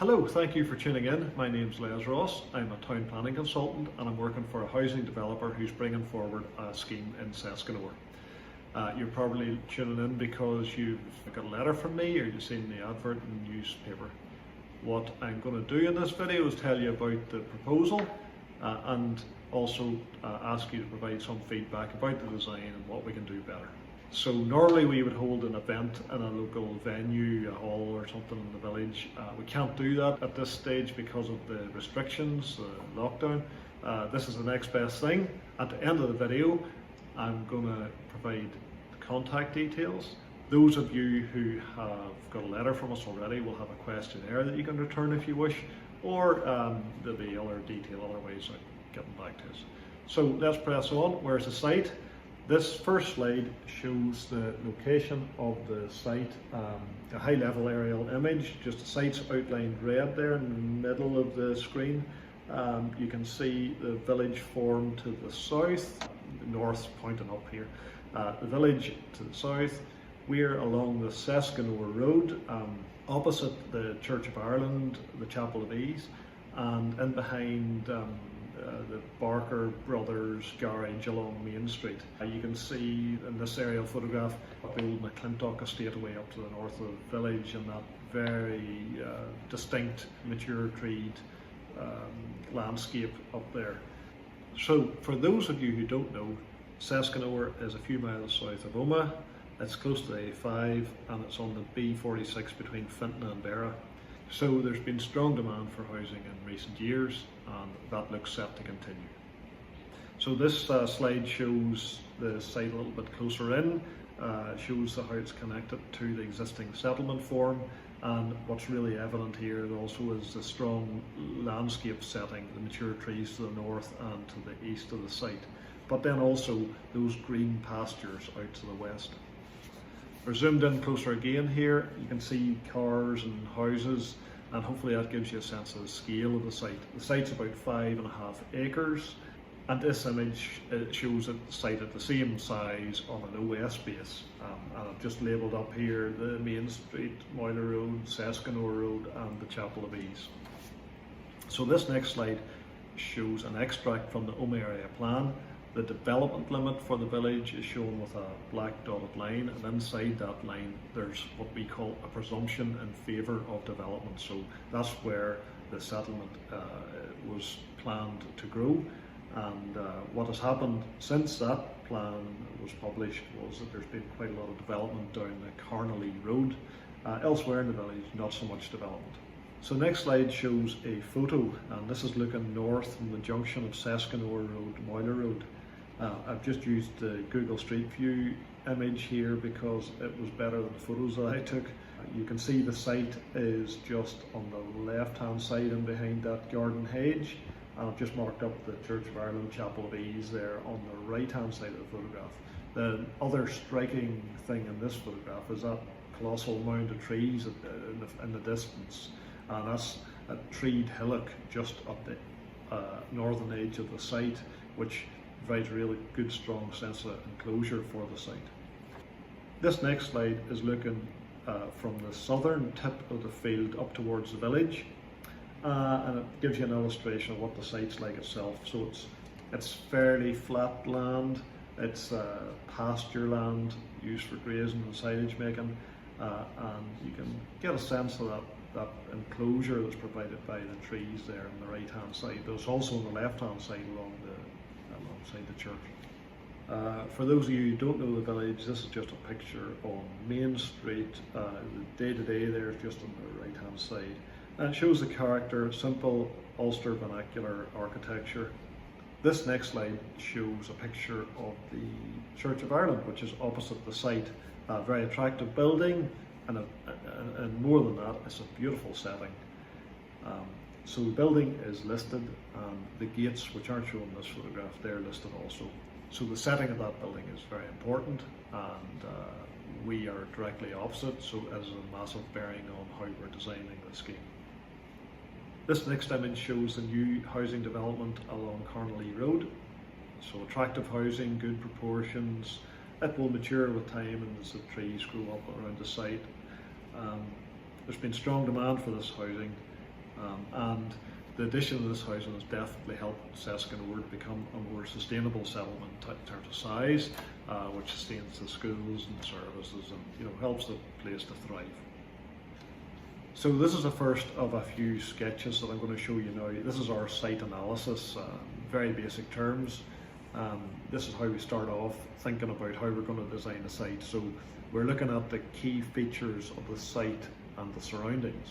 Hello, thank you for tuning in. My name's Les Ross. I'm a town planning consultant and I'm working for a housing developer who's bringing forward a scheme in Seskanore. You're probably tuning in because you've got a letter from me or you've seen the advert in the newspaper. What I'm going to do in this video is tell you about the proposal and also ask you to provide some feedback about the design and what we can do better. So normally we would hold an event in a local venue, a hall or something in the village. We can't do that at this stage because of the restrictions, the lockdown. This is the next best thing. At the end of the video, I'm going to provide the contact details. Those of you who have got a letter from us already will have a questionnaire that you can return if you wish, or there'll be other detail, other ways of getting back to us. So let's press on. Where's the site? This first slide shows the location of the site, a high-level aerial image. Just the site's outlined red there in the middle of the screen. You can see the village form to the south, the north pointing up here. The village to the south. We're along the Seskanore Road, opposite the Church of Ireland, the Chapel of Ease, and in behind the Barker Brothers garage along Main Street. You can see in this aerial photograph the old McClintock estate away up to the north of the village, and that very distinct mature treed landscape up there. So for those of you who don't know, Seskanore is a few miles south of Omagh. It's close to the A5 and it's on the B46 between Fintan and Beara. So there's been strong demand for housing in recent years and that looks set to continue. So this slide shows the site a little bit closer in, shows how it's connected to the existing settlement form, and what's really evident here also is the strong landscape setting, the mature trees to the north and to the east of the site, but then also those green pastures out to the west. We're zoomed in closer again here. You can see cars and houses, and hopefully that gives you a sense of the scale of the site. The site's about 5.5 acres, and this image shows the site at the same size on an OS base. And I've just labelled up here the Main Street, Moyler Road, Seskanore Road, and the Chapel of Ease. So this next slide shows an extract from the Omagh Area Plan. The development limit for the village is shown with a black dotted line, and inside that line there's what we call a presumption in favour of development. So that's where the settlement was planned to grow, and what has happened since that plan was published was that there's been quite a lot of development down the Carnally Road. Elsewhere in the village, not so much development. So next slide shows a photo, and this is looking north from the junction of Seskanore Road, Moyler Road. I've just used the Google Street View image here because it was better than the photos that I took. You can see the site is just on the left hand side and behind that garden hedge, and I've just marked up the Church of Ireland, Chapel of Ease there on the right hand side of the photograph. The other striking thing in this photograph is that colossal mound of trees in the distance, and that's a treed hillock just up the northern edge of the site, which provides a really good strong sense of enclosure for the site. This next slide is looking from the southern tip of the field up towards the village, and it gives you an illustration of what the site's like itself. So it's fairly flat land, it's pasture land used for grazing and silage making, and you can get a sense of that enclosure that's provided by the trees there on the right hand side. There's also on the left hand side alongside the church. For those of you who don't know the village, this is just a picture on Main Street. The day-to-day there is just on the right hand side, and it shows the character, simple Ulster vernacular architecture. This next slide shows a picture of the Church of Ireland, which is opposite the site. A very attractive building, and more than that, it's a beautiful setting. So the building is listed, and the gates, which aren't shown in this photograph, they're listed also. So the setting of that building is very important, and we are directly opposite, so it has a massive bearing on how we're designing the scheme. This next image shows the new housing development along Carnally Road. So attractive housing, good proportions. It will mature with time and as the trees grow up around the site. There's been strong demand for this housing. And the addition of this housing has definitely helped Seskanore to become a more sustainable settlement in terms of size, which sustains the schools and services and helps the place to thrive. So this is the first of a few sketches that I'm going to show you now. This is our site analysis, very basic terms. This is how we start off thinking about how we're going to design a site. So we're looking at the key features of the site and the surroundings.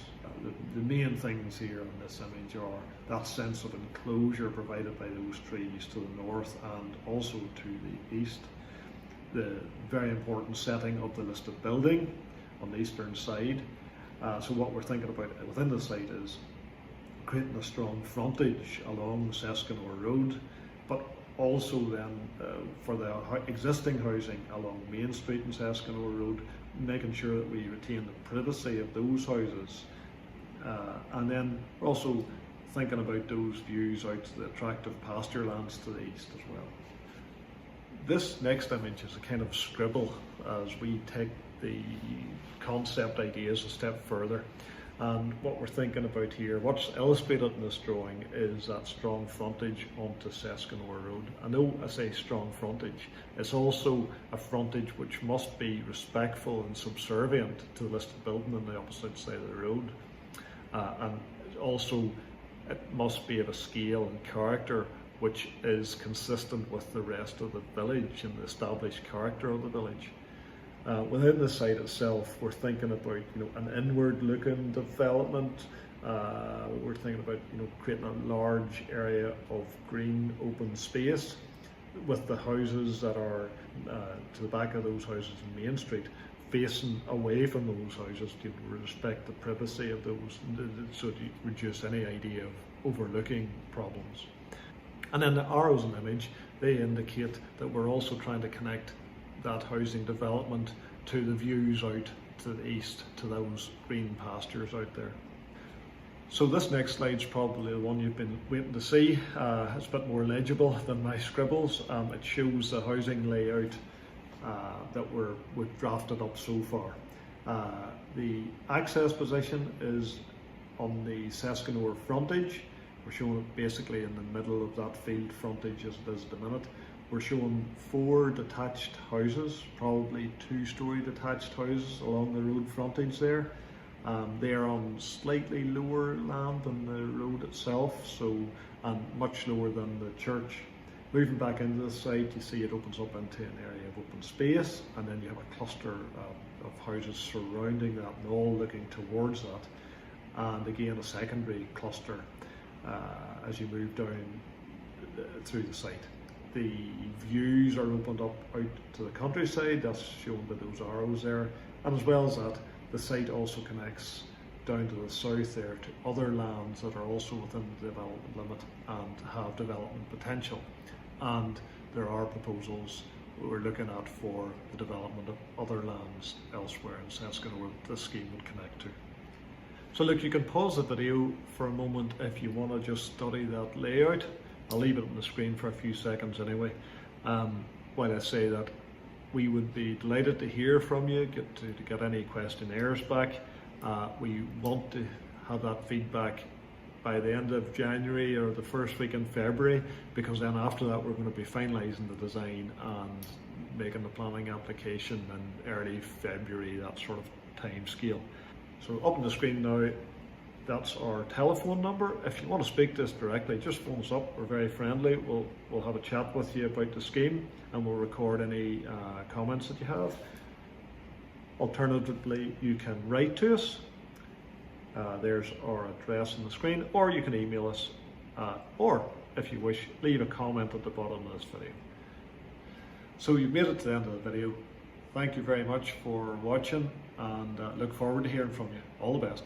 The main things here in this image are that sense of enclosure provided by those trees to the north and also to the east. The very important setting of the listed building on the eastern side. So what we're thinking about within the site is creating a strong frontage along the Seskanore Road, but also then for the existing housing along Main Street and Seskanore Road, making sure that we retain the privacy of those houses. And then we're also thinking about those views out to the attractive pasture lands to the east as well. This next image is a kind of scribble as we take the concept ideas a step further. And what we're thinking about here, what's illustrated in this drawing, is that strong frontage onto Seskanore Road. I know I say strong frontage, it's also a frontage which must be respectful and subservient to the listed building on the opposite side of the road. And also it must be of a scale and character which is consistent with the rest of the village and the established character of the village. Within the site itself, we're thinking about an inward-looking development. We're thinking about creating a large area of green open space, with the houses that are to the back of those houses in Main Street facing away from those houses to respect the privacy of those, so to reduce any idea of overlooking problems. And then the arrows in the image, they indicate that we're also trying to connect that housing development to the views out to the east, to those green pastures out there. So this next slide's probably the one you've been waiting to see. It's a bit more legible than my scribbles. It shows the housing layout that we've drafted up so far. The access position is on the Seskanore frontage. We're showing it basically in the middle of that field frontage as it is at the minute. We're showing 4 detached houses, probably 2-story detached houses along the road frontage there. They are on slightly lower land than the road itself, and much lower than the church. Moving back into the site, you see it opens up into an area of open space, and then you have a cluster of houses surrounding that and all looking towards that. And again, a secondary cluster as you move down through the site. The views are opened up out to the countryside, that's shown by those arrows there, and as well as that, the site also connects down to the south there to other lands that are also within the development limit and have development potential. And there are proposals we're looking at for the development of other lands elsewhere in Seskanore that this scheme would connect to. So look, you can pause the video for a moment if you want to just study that layout. I'll leave it on the screen for a few seconds anyway. While I say that, we would be delighted to hear from you, to get any questionnaires back. We want to have that feedback by the end of January or the first week in February, because then after that we're going to be finalising the design and making the planning application in early February, that sort of time scale. So up on the screen now, that's our telephone number. If you want to speak to us directly, just phone us up. We're very friendly. We'll have a chat with you about the scheme, and we'll record any comments that you have. Alternatively, you can write to us. There's our address on the screen, or you can email us, or if you wish, leave a comment at the bottom of this video. So you've made it to the end of the video. Thank you very much for watching, and look forward to hearing from you. All the best.